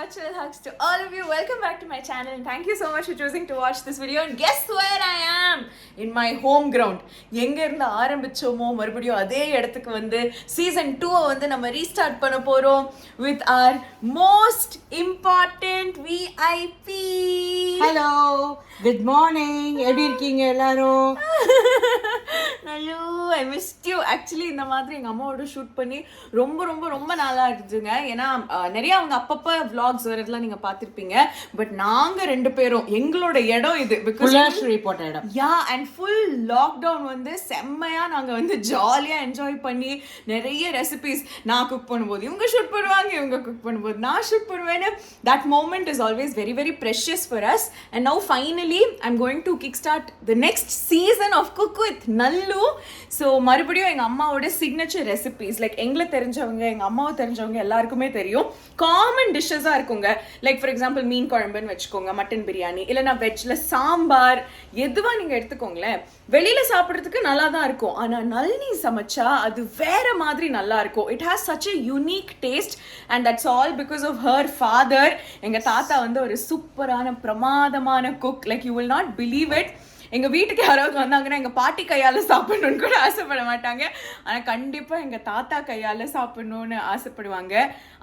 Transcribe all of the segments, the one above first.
virtual hugs to all of you. Welcome back to my channel and thank you so much for choosing to watch this video. And guess where I am? In my home ground. எங்க இருந்து ஆரம்பிச்சோமோ மறுபடியும் அதே இடத்துக்கு வந்து season 2 வந்து நம்ம restart பண்ண போறோம் with our most important VIP. Hello, good morning. எப்படி இருக்கீங்க எல்லாரும்? Hello, I missed you. Actually இந்த மாதிரி எங்க அம்மாவோட ஷூட் பண்ணி ரொம்ப நாளா இருக்குதுங்க. ஏன்னா நிறைய அவங்க அப்பப்ப vlogs வரதுலாம் நீங்க பார்த்திருப்பீங்க. பட் நாங்க ரெண்டு பேரும் எங்களோட இடம் இது because போட்ட இடம். Yeah, and full lockdown வந்து செம்மையா நாங்க வந்து ஜாலியா என்ஜாய் பண்ணி நிறைய ரெசிபிஸ் நான் குக் பண்ணும்போது இவங்க ஷூட் பண்ணுவாங்க, இவங்க குக் பண்ணும்போது நான் ஷூட் பண்ணுவேன்னு that moment is always very precious for us. And now finally I'm going to kickstart the next season of Cook with Nallu. So மறுபடியும் எங்க அம்மாவோட சிக்னேச்சர் ரெசிபிஸ் லைக் எங்களை தெரிஞ்சவங்க எங்க அம்மாவை தெரிஞ்சவங்க எல்லாருக்குமே தெரியும் காமன் டிஷ்ஷஸா இருக்குங்க. லைக் ஃபார் எக்ஸாம்பிள் மீன் குழம்புன்னு வச்சுக்கோங்க, மட்டன் பிரியாணி, இல்லைன்னா வெஜ்ல சாம்பார், எதுவா நீங்க எடுத்துக்கோங்களேன். வெளியில சாப்பிட்றதுக்கு நல்லா தான் இருக்கும், ஆனா நளினி சமைச்சா அது வேற மாதிரி நல்லா இருக்கும். It has such a unique taste and that's all because of her father. எங்க தாத்தா வந்து ஒரு சூப்பரான பிரமாதமான cook. Like you will not believe it. எங்கள் வீட்டுக்கு யாராவது வந்தாங்கன்னா எங்கள் பாட்டி கையால் சாப்பிடணுன்னு கூட ஆசைப்பட மாட்டாங்க, ஆனால் கண்டிப்பாக எங்கள் தாத்தா கையால் சாப்பிடணுன்னு ஆசைப்படுவாங்க.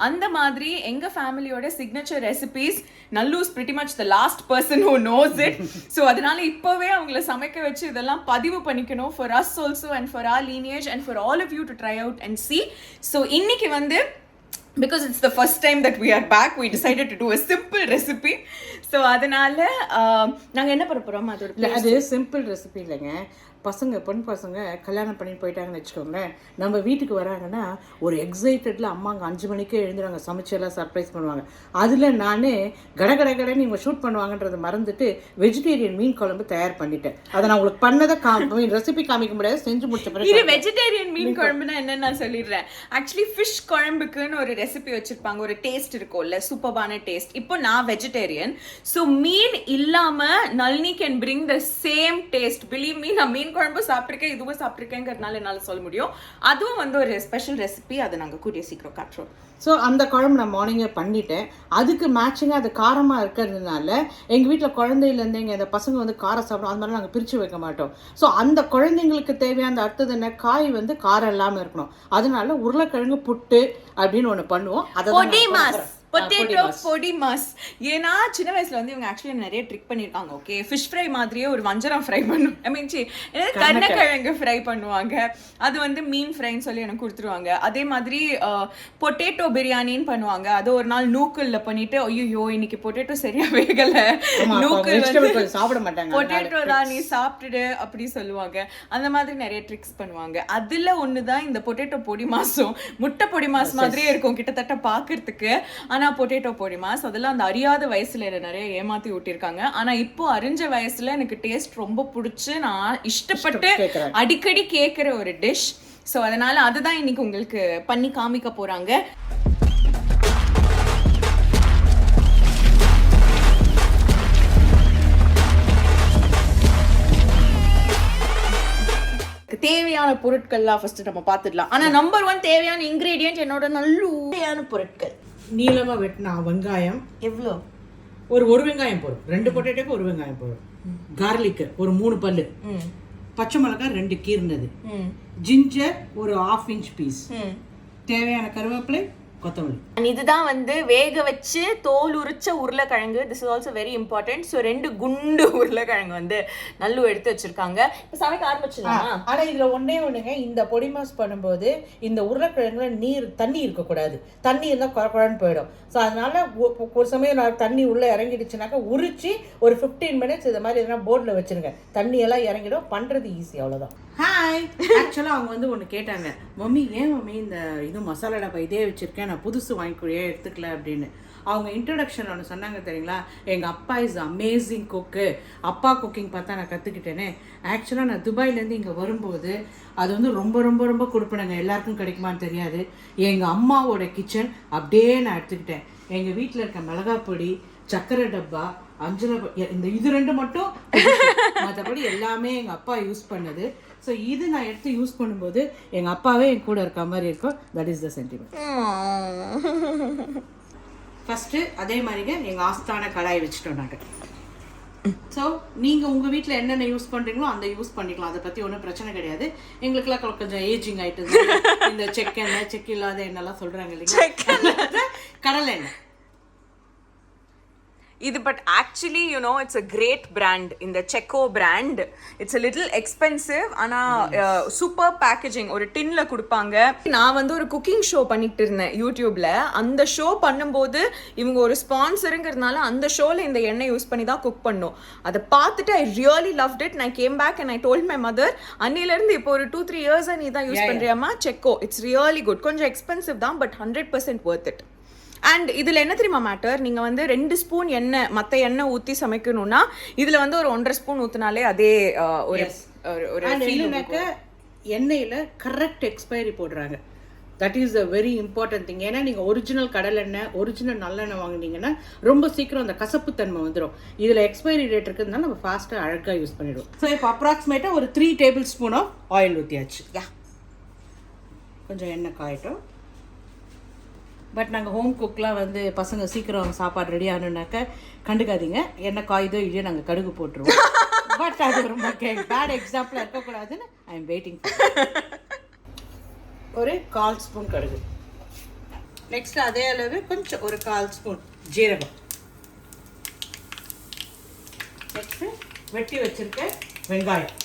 அந்த மாதிரி எங்கள் ஃபேமிலியோட சிக்னேச்சர் ரெசிபீஸ் நல்லூஸ் pretty much the last person who knows it. So அதனால இப்போவே அவங்கள சமைக்க வச்சு இதெல்லாம் பதிவு பண்ணிக்கணும் for us also and for our lineage and for all of you to try out and see. So இன்னைக்கு வந்து because it's the first time that we are back, we decided to do a simple recipe. So அதனால நாங்க என்ன பண்ண போறோம், அது simple recipe இல்லைங்க. பசங்க பொண்ணு பசங்க கல்யாணம் பண்ணி போயிட்டாங்கன்னு வச்சுக்கோங்களேன், நம்ம வீட்டுக்கு வராங்கன்னா ஒரு எக்ஸைட்டடில் அம்மாங்க 5 மணிக்கே எழுந்துறாங்க, சமைச்செல்லாம் சர்ப்ரைஸ் பண்ணுவாங்க. அதில் நான் கடன்னு இவங்க ஷூட் பண்ணுவாங்கன்றதை மறந்துட்டு வெஜிடேரியன் மீன் குழம்பு தயார் பண்ணிட்டேன். அதை நான் உங்களுக்கு பண்ணதை ரெசிபி காமிக்க முடியாது, செஞ்சு முடிச்ச பிறகு. இது வெஜிடேரியன் மீன் குழம்புனா என்னன்னு நான் சொல்லிடுறேன். ஆக்சுவலி ஃபிஷ் குழம்புக்குன்னு ஒரு ரெசிபி வச்சிருப்பாங்க, ஒரு டேஸ்ட் இருக்கும்ல, சூப்பர்பான டேஸ்ட். இப்போ நான் வெஜிடேரியன், ஸோ மீன் இல்லாம Nalini can bring the same taste. Believe me, நான் மீன் குழம்பு சாப்பிட்ருக்கேன், இதுவும் சாப்பிட்ருக்கேங்கிறதுனால என்னால் சொல்ல முடியும். அதுவும் வந்து ஒரு ஸ்பெஷல் ரெசிபி, அதை நாங்கள் கூடிய சீக்கிரம் காட்டுறோம். ஸோ அந்த குழம்பு நான் மார்னிங்கே பண்ணிட்டேன். அதுக்கு மேட்சிங்காக அது காரமாக இருக்கிறதுனால எங்கள் வீட்டில் குழந்தையிலேருந்து எங்கள் இந்த பசங்க வந்து காரம் சாப்பிடும், அது மாதிரி நாங்கள் பிரித்து வைக்க மாட்டோம். ஸோ அந்த குழந்தைங்களுக்கு தேவையான அடுத்தது என்ன, காய் வந்து காரம் இல்லாமல் இருக்கணும். அதனால உருளைக்கிழங்கு புட்டு அப்படின்னு ஒன்று பண்ணுவோம். அதை பொட்டேட்டோ பொடி மாஸ். ஏன்னா சின்ன வயசுல வந்து இவங்க ஆக்சுவலி நிறைய ட்ரிக் பண்ணியிருக்காங்க. ஓகே, ஃபிஷ் ஃப்ரை மாதிரியே ஒரு வஞ்சரம் ஃப்ரை பண்ணும், ஐ மீன் கருணக்கிழங்கு ஃப்ரை பண்ணுவாங்க, அது வந்து மீன் ஃப்ரைன்னு சொல்லி எனக்கு கொடுத்துருவாங்க. அதே மாதிரி பொட்டேட்டோ பிரியாணின்னு பண்ணுவாங்க, அது ஒரு நாள் நூக்கல்ல பண்ணிட்டு ஐயோ இன்னைக்கு பொட்டேட்டோ சரியா வேகல, நூக்கல் சாப்பிட மாட்டாங்க, பொட்டேட்டோ தான் நீ சாப்பிட்டுடு அப்படி சொல்லுவாங்க. அந்த மாதிரி நிறைய ட்ரிக்ஸ் பண்ணுவாங்க. அதுல ஒண்ணுதான் இந்த பொட்டேட்டோ பொடி மாசும். முட்டை பொடி மாஸ் மாதிரியே இருக்கும் கிட்டத்தட்ட பாக்குறதுக்கு, ஆனா பொட்டேட்டோ பொடி மாஸ். அதெல்லாம் அந்த அறியாத வயசுல என்ன நிறைய ஏமாத்தி விட்டிருக்காங்க. ஆனா இப்போ அறிஞ்ச வயசுல எனக்கு டேஸ்ட் ரொம்ப பிடிச்சி நான் இஷ்டப்பட்டு அடிக்கடி கேட்கிற ஒரு டிஷ். ஸோ அதனால அதுதான் இன்னைக்கு உங்களுக்கு பண்ணி காமிக்க போறாங்க. தேவையான பொருட்கள்லாம் ஃபர்ஸ்ட் நம்ம பார்த்துடலாம். ஆனா நம்பர் 1 தேவையான இன்கிரீடியன்ட் என்னோட நல்ல பொருட்கள். நீளமா வெட்டினா வெங்காயம் எவ்வளோ, ஒரு வெங்காயம் போடும், 2 பொட்டேட்டோக்கு 1 வெங்காயம் போடும், கார்லிக் ஒரு 3 பல்லு, பச்சை மிளகாய் 2 கீர்னது, ஜிஞ்சர் ஒரு 1/2 இன்ச் பீஸ், தேவையான கருவேப்பிலை, கொத்தமல்லி. இதுதான் வந்து வேக வச்சு தோல் உரிச்ச உருளைக்கிழங்கு. This is also very important. So 2 குண்டு உருளைக்கிழங்கு வந்து நல்ல எடுத்து வச்சிருக்காங்க. இப்போ சமைக்க ஆரம்பிச்சிடலாம். ஆனா இதுல ஒண்ணுங்க, இந்த பொடி மாஸ் பண்ணும்போது இந்த உருளைக்கிழங்குல தண்ணி இருக்கக்கூடாது. தண்ணி இருந்தா குழன்னு போயிடும். ஸோ அதனால ஒரு சமயம் தண்ணி உள்ள இறங்கிடுச்சுனாக்கா உரிச்சு ஒரு 15 மினிட்ஸ் இது மாதிரி எதனா போர்டில் வச்சிருங்க, தண்ணி எல்லாம் இறங்கிடும். பண்றது ஈஸி, அவ்வளவுதான். ஹாய், ஆக்சுவலாக அவங்க வந்து ஒன்று கேட்டாங்க, மம்மி ஏன் மம்மி இந்த இது மசாலா டப்பா இதே வச்சுருக்கேன், நான் புதுசு வாங்கிக்கூடயே எடுத்துக்கல அப்படின்னு. அவங்க இன்ட்ரடக்ஷன் ஒன்று சொன்னாங்க தெரியுங்களா, எங்கள் அப்பா இஸ் அமேசிங் குக்கு, அப்பா குக்கிங் பார்த்தா நான் கற்றுக்கிட்டேனே. ஆக்சுவலாக நான் துபாயிலேருந்து இங்கே வரும்போது அது வந்து ரொம்ப கொடுப்பேனுங்க, எல்லாருக்கும் கிடைக்குமான்னு தெரியாது. எங்கள் அம்மாவோட கிச்சன் அப்படியே நான் எடுத்துக்கிட்டேன். எங்கள் வீட்டில் இருக்க மிளகாய் பொடி, சக்கரை டப்பா, அஞ்சரை, இந்த இது 2 மட்டும், மற்றபடி எல்லாமே எங்கள் அப்பா யூஸ் பண்ணது. ஸோ இது நான் எடுத்து யூஸ் பண்ணும்போது எங்கள் அப்பாவே என் கூட இருக்க மாதிரி இருக்கும். That is the sentiment. First அதே மாதிரிங்க எங்கள் ஆஸ்தான கடாய் வச்சுட்டோம் நாங்கள். ஸோ நீங்கள் உங்கள் வீட்டில் என்னென்ன யூஸ் பண்ணுறீங்களோ அந்த யூஸ் பண்ணிக்கலாம், அதை பற்றி ஒன்றும் பிரச்சனை கிடையாது. எங்களுக்குலாம் கொஞ்சம் ஏஜிங் ஆகிட்டு இந்த செக்கெண்ணெய் செக் இல்லாத எண்ணெய்லாம் சொல்கிறாங்க இல்லைங்களா, கடலை எண்ணெய் இது. But actually you know it's a great brand, இந்த செக்கோ brand. It's a little expensive, ஆனால் சூப்பர் பேக்கேஜிங். ஒரு டின்ல கொடுப்பாங்க. நான் வந்து ஒரு குக்கிங் ஷோ பண்ணிட்டு இருந்தேன் யூடியூப்ல. அந்த ஷோ பண்ணும்போது இவங்க ஒரு ஸ்பான்சருங்கிறதுனால அந்த ஷோல இந்த எண்ணெய் யூஸ் பண்ணி தான் குக் பண்ணோம். அதை பார்த்துட்டு ஐ ரியலி லவ்ட் இட். நான் came back and I told my mother, அன்னிலேருந்து இப்போ ஒரு 2-3 இயர்ஸாக நீ தான் யூஸ் பண்ணுறியாமா செக்கோ, இட்ஸ் ரியலி குட். கொஞ்சம் எக்ஸ்பென்சிவ் தான், பட் 100% worth it. அண்ட் இதில் என்ன தெரியுமா மேட்டர், நீங்கள் வந்து 2 ஸ்பூன் எண்ணெய் மற்ற எண்ணெய் ஊற்றி சமைக்கணும்னா இதில் வந்து ஒரு 1.5 ஸ்பூன் ஊற்றினாலே அதே ஒரு என்னன்னாக்க எண்ணெயில் கரெக்ட் எக்ஸ்பைரி போடுறாங்க. That is a very important thing. ஏன்னா நீங்கள் ஒரிஜினல் கடலெண்ணெய் ஒரிஜினல் நல்லெண்ணெய் வாங்கினீங்கன்னா ரொம்ப சீக்கிரம் அந்த கசப்புத்தன்மை வந்துடும். இதில் எக்ஸ்பைரி டேட் இருக்கிறதுனால நம்ம ஃபாஸ்ட்டாக அழகாக யூஸ் பண்ணிடுவோம். ஸோ இப்போ அப்ராக்சிமேட்டாக ஒரு 3 டேபிள் ஸ்பூன் ஆஃப் ஆயில் ஊற்றியாச்சு. கொஞ்சம் எண்ணெய் காயட்டும். பட் நாங்கள் ஹோம் குக்லாம் வந்து பசங்க சீக்கிரம் சாப்பாடு ரெடி ஆகணுன்னாக்க கண்டுக்காதீங்க, எண்ணெய் காயுதோ இல்லையோ நாங்கள் கடுகு போட்டுருவோம். பட் அது ரொம்ப பேட் எக்ஸாம்பிளாக இருக்கக்கூடாதுன்னு ஐ எம் வெயிட்டிங். ஒரு 1/4 ஸ்பூன் கடுகு. நெக்ஸ்ட் அதே அளவு கொஞ்சம் ஒரு 1/4 ஸ்பூன் ஜீரகம். நெக்ஸ்ட் வெட்டி வச்சிருக்க வெங்காயம்.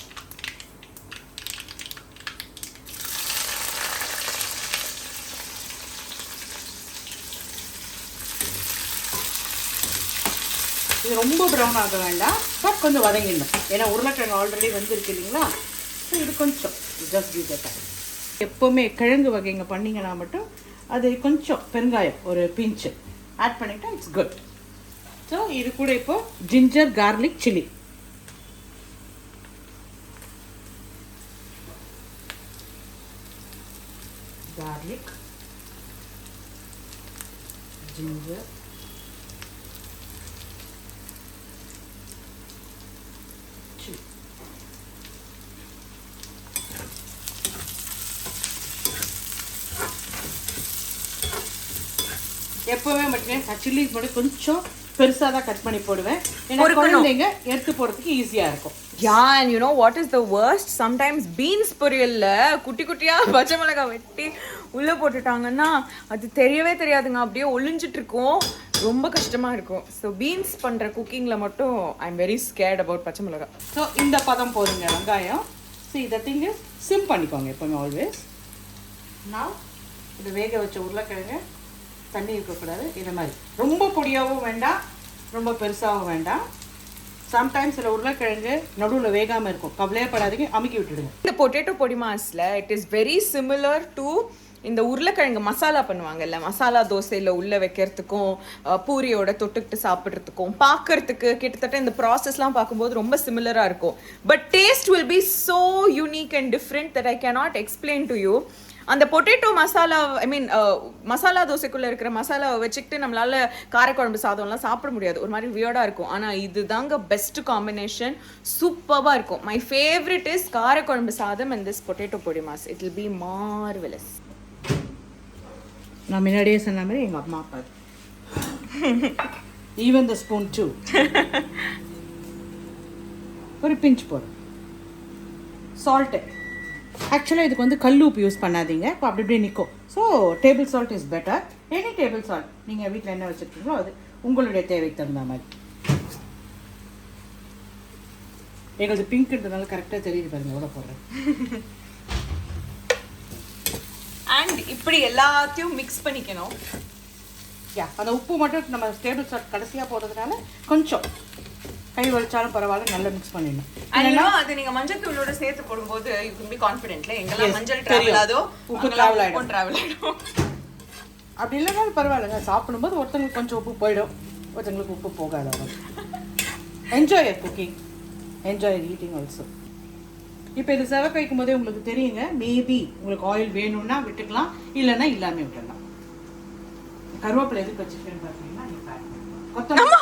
இது ரொம்ப ப்ரௌன் ஆக வேண்டாம், பட் கொஞ்சம் வதங்கிடணும். ஏன்னா உருளைக்கிழங்கு ஆல்ரெடி வந்துருக்கு இல்லைங்களா, ஸோ இது கொஞ்சம் ஜஸ்ட் கிவ் தட் டைம். எப்போவுமே கிழங்கு வகைங்க பண்ணிங்கன்னா மட்டும் அது கொஞ்சம் பெருங்காயம் ஒரு பிஞ்சு ஆட் பண்ணிவிட்டா இட்ஸ் குட். ஸோ இது கூட இப்போது ginger garlic chilli. Garlic, ginger, எப்போவுமே மட்டும் சில்லிஸ் மட்டும் கொஞ்சம் பெருசாக தான் கட் பண்ணி போடுவேன். ஏன்னா குழந்தைங்க எடுத்து போகிறதுக்கு ஈஸியாக இருக்கும். Yeah, and you know what is the worst, sometimes beans பொரியல்ல குட்டி குட்டியாக பச்சை மிளகாய் வெட்டி உள்ளே போட்டுட்டாங்கன்னா அது தெரியவே தெரியாதுங்க, அப்படியே ஒளிஞ்சிட்டு இருக்கும், ரொம்ப கஷ்டமாக இருக்கும். ஸோ பீன்ஸ் பண்ணுற குக்கிங்கில் மட்டும் I am very scared about பச்சை மிளகாய். ஸோ இந்த பதம் போதுங்க வெங்காயம். ஸோ இதை திங்கு சிம் பண்ணிக்கோங்க எப்போவுமே ஆல்வேஸ். நான் இது வேக வச்ச உருளைக்கிழங்கு, தண்ணி இருக்கக்கூடாது, இதை மாதிரி ரொம்ப பொடியாகவும் வேண்டாம் ரொம்ப பெருசாகவும் வேண்டாம். சம்டைம்ஸ் சில உருளைக்கிழங்கு நடுவில் வேகாமல் இருக்கும், கவலையப்படாதீங்க, அமுக்கி விட்டுடுங்க. இந்த பொட்டேட்டோ பொடி மாஸில் it is very similar to இந்த உருளைக்கிழங்கு மசாலா பண்ணுவாங்கல்ல, மசாலா தோசையில் உள்ளே வைக்கிறதுக்கும் பூரியோட தொட்டுக்கிட்டு சாப்பிட்றதுக்கும் பார்க்கறதுக்கு கிட்டத்தட்ட இந்த ப்ராசஸ்லாம் பார்க்கும்போது ரொம்ப சிமிலராக இருக்கும். But taste will be so unique and different that I cannot explain to you. அந்த பொட்டேட்டோ மசாலா, ஐ மீன் மசாலா தோசைக்குள்ளே இருக்கிற மசாலாவை வச்சுக்கிட்டு நம்மளால் காரக்குழம்பு சாதம்லாம் சாப்பிட முடியாது, ஒரு மாதிரி வியர்டாக இருக்கும். ஆனால் இது தாங்க பெஸ்ட் காம்பினேஷன், சூப்பராக இருக்கும். மை ஃபேவரட் இஸ் காரக்குழம்பு சாதம் அண்ட் திஸ் பொட்டேட்டோ பொடி mass. It will be marvellous. நான் முன்னாடியே சொன்ன மாதிரி எங்கள் அம்மா அப்பா ஈவன் த ஸ்பூன் டூ ஒரு பிஞ்ச் போடும். சால்ட்டு ஆக்சுவலாக இதுக்கு வந்து கல் உப்பு யூஸ் பண்ணாதீங்க, இப்போ அப்படி இப்படியே நிற்கும். So table salt is better. Any table salt நீங்கள் வீட்டில் என்ன வச்சுருக்கீங்களோ அது உங்களுடைய தேவைக்கு தகுந்த மாதிரி. எங்களுக்கு பிங்க்ன்றதுனால கரெக்டாக தெரியுது பாருங்க எவ்வளோ போடுறேன். அண்ட் இப்படி எல்லாத்தையும் மிக்ஸ் பண்ணிக்கணும். அந்த உப்பு மட்டும் நம்ம டேபிள் சால்ட் கடைசியாக போடுறதுனால கொஞ்சம் கை வலிச்சாலும் பரவாயில்ல, நல்லா மிக்ஸ் பண்ணிடணும். அது நீங்க மஞ்சள் தூளோட சேர்த்து போடும்போது you can be confidentல எங்கெல்லாம் மஞ்சள் டிராவல் ஆதோ உப்பு டிராவல் ஆயிடும். அப்படி இல்லைனாலும் பரவாயில்லைங்க, சாப்பிடும்போது ஒருத்தங்களுக்கு கொஞ்சம் உப்பு போயிடும், ஒருத்தங்களுக்கு உப்பு போகாது. Enjoy your cooking, enjoy eating also. இப்போ இது செவக்க வைக்கும் போதே உங்களுக்கு தெரியுங்க, மேபி உங்களுக்கு ஆயில் வேணும்னா விட்டுக்கலாம், இல்லைன்னா இல்லாமல் விட்டுடலாம். கருவேப்பிலை எதுக்கு வச்சுருக்கேன்னு பார்த்தீங்கன்னா கொத்தமல்லி.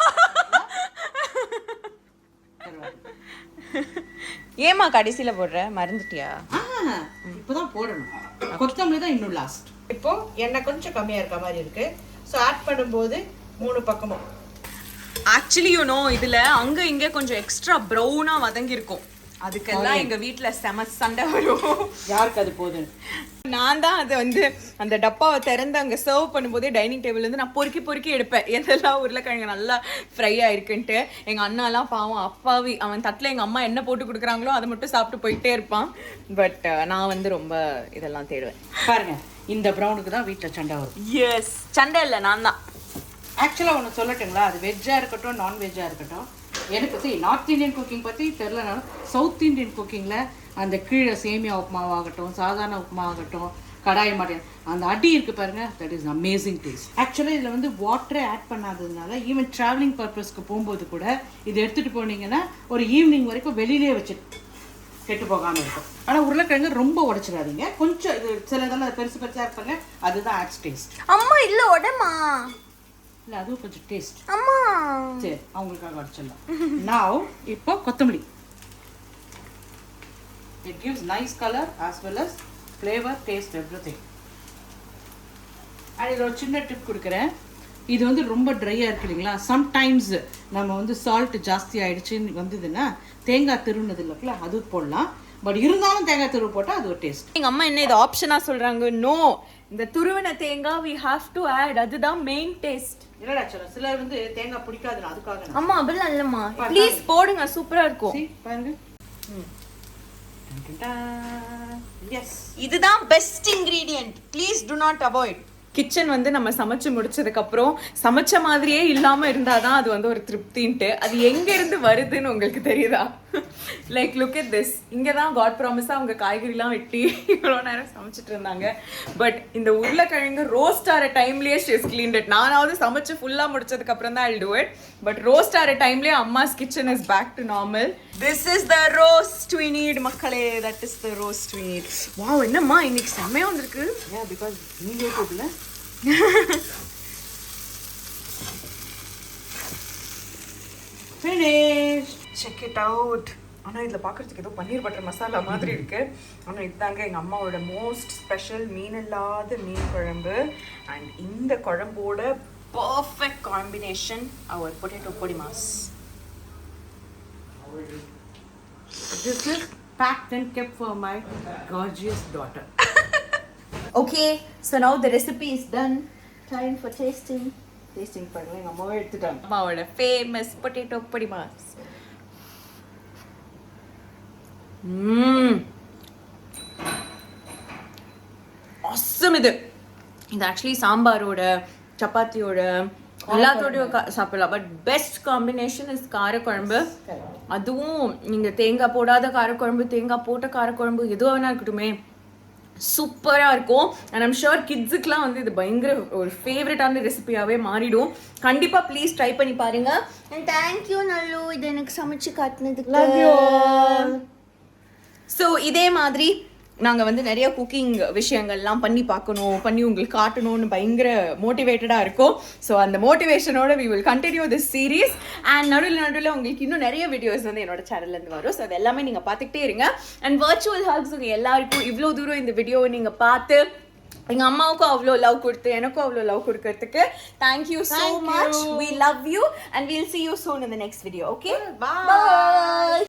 ஏமா கடைசியில போடுற, மறந்துட்டியா? இப்போதான் போடணும், கொத்தமல்லி தான் இன்னும் லாஸ்ட். இப்போ எண்ணெய் கொஞ்சம் கம்மியாக இருக்க மாதிரி இருக்கு. ஸோ ஆட் பண்ணும்போது 3 பக்கமும். ஆக்சுவலி இதுல அங்க இங்க கொஞ்சம் எக்ஸ்ட்ரா ப்ரௌனா வதங்கி இருக்கும். அதுக்கெல்லாம் எங்க வீட்ல செம சண்டை வரும். யாருக்கு அது போதும்? நான் தான் அதை அந்த டப்பாவை திறந்து அங்கே சர்வ் பண்ணும்போதே டைனிங் டேபிள்லேருந்து நான் பொறுக்கி எடுப்பேன் எதெல்லாம் உருளைக்கிழங்கு நல்லா ஃப்ரை ஆயிருக்குன்ட்டு. எங்கள் அண்ணாலாம் பாவம் அப்பாவி, அவன் தட்டில் எங்கள் அம்மா என்ன போட்டு கொடுக்குறாங்களோ அதை மட்டும் சாப்பிட்டு போயிட்டே இருப்பான். பட் நான் ரொம்ப இதெல்லாம் தேடுவேன். பாருங்க, இந்த ப்ரௌனுக்கு தான் வீட்டில் சண்டை வரும். எஸ், சண்டை இல்லை, நான் தான். ஆக்சுவலாக ஒன்று சொல்லட்டுங்களா, அது வெஜ்ஜாக இருக்கட்டும் நான்வெஜ்ஜாக இருக்கட்டும், எனக்கு நார்த் இந்தியன் குக்கிங் பற்றி தெரிலனாலும் சவுத் இந்தியன் குக்கிங்கில் அந்த கீழே சேமியா உப்புமாவாகட்டும், சாதாரண உப்புமாவாகட்டும், கடாய் மாட்டேன் அந்த அடி இருக்குது பாருங்கள், தட் இஸ் அமேசிங் டேஸ்ட். ஆக்சுவலாக இதில் வாட்டரே ஆட் பண்ணாததுனால ஈவன் ட்ராவலிங் பர்பஸ்க்கு போகும்போது கூட இதை எடுத்துகிட்டு போனீங்கன்னா ஒரு ஈவினிங் வரைக்கும் வெளியிலே வச்சு கெட்டு போகாமல் இருக்கும். ஆனால் உருளைக்கிழங்கு ரொம்ப உடைச்சிடாதீங்க, கொஞ்சம் இது சில இதெல்லாம் பெருசு பெருசாக இருப்பாங்க, அதுதான் ஆட்ஸ் டேஸ்ட். அம்மா இல்லை உடமா இல்லை, அதுவும் கொஞ்சம் டேஸ்ட். அம்மா சரி, அவங்களுக்காக உடைச்சிடலாம். நான் இப்போ கொத்தமல்லி. It gives nice color as well as flavor, taste, everything. And இதில் ஒரு சின்ன டிப் கொடுக்குறேன். இது ரொம்ப ட்ரையாக இருக்கு இல்லைங்களா, சம்டைம்ஸ் நம்ம சால்ட் ஜாஸ்தி ஆகிடுச்சின்னு வந்ததுன்னா தேங்காய் திருவுனது இல்லைங்களா அது போடலாம். பட் இருந்தாலும் தேங்காய் துருவு போட்டால் அது ஒரு டேஸ்ட். எங்கள் அம்மா என்ன இது ஆப்ஷனாக சொல்கிறாங்க, நோ இந்த துருவின தேங்காய் we have to add, அதுதான் மெயின் டேஸ்ட். இல்லடா சிலர் தேங்காய் பிடிக்காதுன்னு அதுக்காக. அம்மா அப்படிலாம் இல்லைம்மா, ப்ளீஸ் போடுங்க, சூப்பராக இருக்கும். பாருங்க, இதுதான் best ingredient, please to not avoid. Kitchen நம்ம சமைச்சு முடிச்சதுக்கப்புறம் சமைச்ச மாதிரியே இல்லாமல் இருந்தால் தான் அது ஒரு திருப்தின்ட்டு. அது எங்கேருந்து வருதுன்னு உங்களுக்கு தெரியுதா? Like look at this. இங்கே தான் காட் ப்ராமிஸாக அவங்க காய்கறிலாம் வெட்டி இவ்வளோ நேரம் சமைச்சிட்டு இருந்தாங்க. பட் இந்த உருளைக்கிழங்கு ரோஸ்ட் ஆகிற டைம்லேயே ஷீஸ் கிளீன்ட் இட். நானாவது சமைச்சு ஃபுல்லாக முடிச்சதுக்கப்புறம் தான் I do it. But roast ஆகிற டைம்லேயே அம்மாஸ் kitchen is back to normal. This is the roast we need மக்களே, that is the roast we need. Wow, என்னம்மா இன்னைக்கு செம்மையாக வந்திருக்கு. பிகாஸ் நீங்கள் யூடியூப்ல finish. Check it out. ஆனால் இதில் பார்க்குறதுக்கு ஏதோ பன்னீர் பட்டர் மசாலா மாதிரி இருக்குது. ஆனால் இதுதாங்க எங்கள் அம்மாவோட மோஸ்ட் ஸ்பெஷல் மீன் இல்லாத மீன் குழம்பு. அண்ட் இந்த குழம்போட பர்ஃபெக்ட் காம்பினேஷன் அவர் பொட்டேட்டோ பொடி mass. This is packed and kept for my gorgeous daughter. Okay, so now the recipe is done. Time for tasting. Tasting பண்ணல, எங்கள் அம்மாவை எடுத்துட்டாங்க. அம்மாவோட ஃபேமஸ் பொட்டேட்டோ பொடி மாஸ். ஆசம் இது. இது ஆக்சுவலி சாம்பாரோட சப்பாத்தியோட எல்லாத்தோடையும் சாப்பிடலாம். பட் பெஸ்ட் காம்பினேஷன் இஸ் காரக்குழம்பு. அதுவும் நீங்கள் தேங்காய் போடாத காரக்குழம்பு, தேங்காய் போட்ட காரக்குழம்பு எதுவாக வேணா இருக்கட்டுமே, சூப்பராக இருக்கும். அண்ட் ஐம் ஷுர் கிட்ஸுக்கெலாம் இது பயங்கர ஒரு ஃபேவரட்டான ரெசிபியாகவே மாறிடும். கண்டிப்பாக ப்ளீஸ் ட்ரை பண்ணி பாருங்க. அண்ட் தேங்க்யூ நல்லு, இது எனக்கு சமைச்சு காட்டினதுக்கு. ஸோ இதே மாதிரி நாங்கள் நிறைய குக்கிங் விஷயங்கள்லாம் பண்ணி பார்க்கணும், பண்ணி உங்களுக்கு காட்டணும்னு பயங்கர மோட்டிவேட்டடாக இருக்கும். ஸோ அந்த மோட்டிவேஷனோட we will continue this series. And நடுவில் உங்களுக்கு இன்னும் நிறைய வீடியோஸ் என்னோட சேனல்லேருந்து வரும். ஸோ அது எல்லாமே நீங்கள் பார்த்துக்கிட்டே இருங்க. அண்ட் வர்ச்சுவல் ஹக்ஸ் உங்கள் எல்லாருக்கும் இவ்வளோ தூரம் இந்த வீடியோவை நீங்கள் பார்த்து எங்கள் அம்மாவுக்கும் அவ்வளோ லவ் கொடுத்து எனக்கும் அவ்வளோ லவ் கொடுக்கறதுக்கு thank you so much. We love you and we'll see you soon in the next video. Okay? Bye.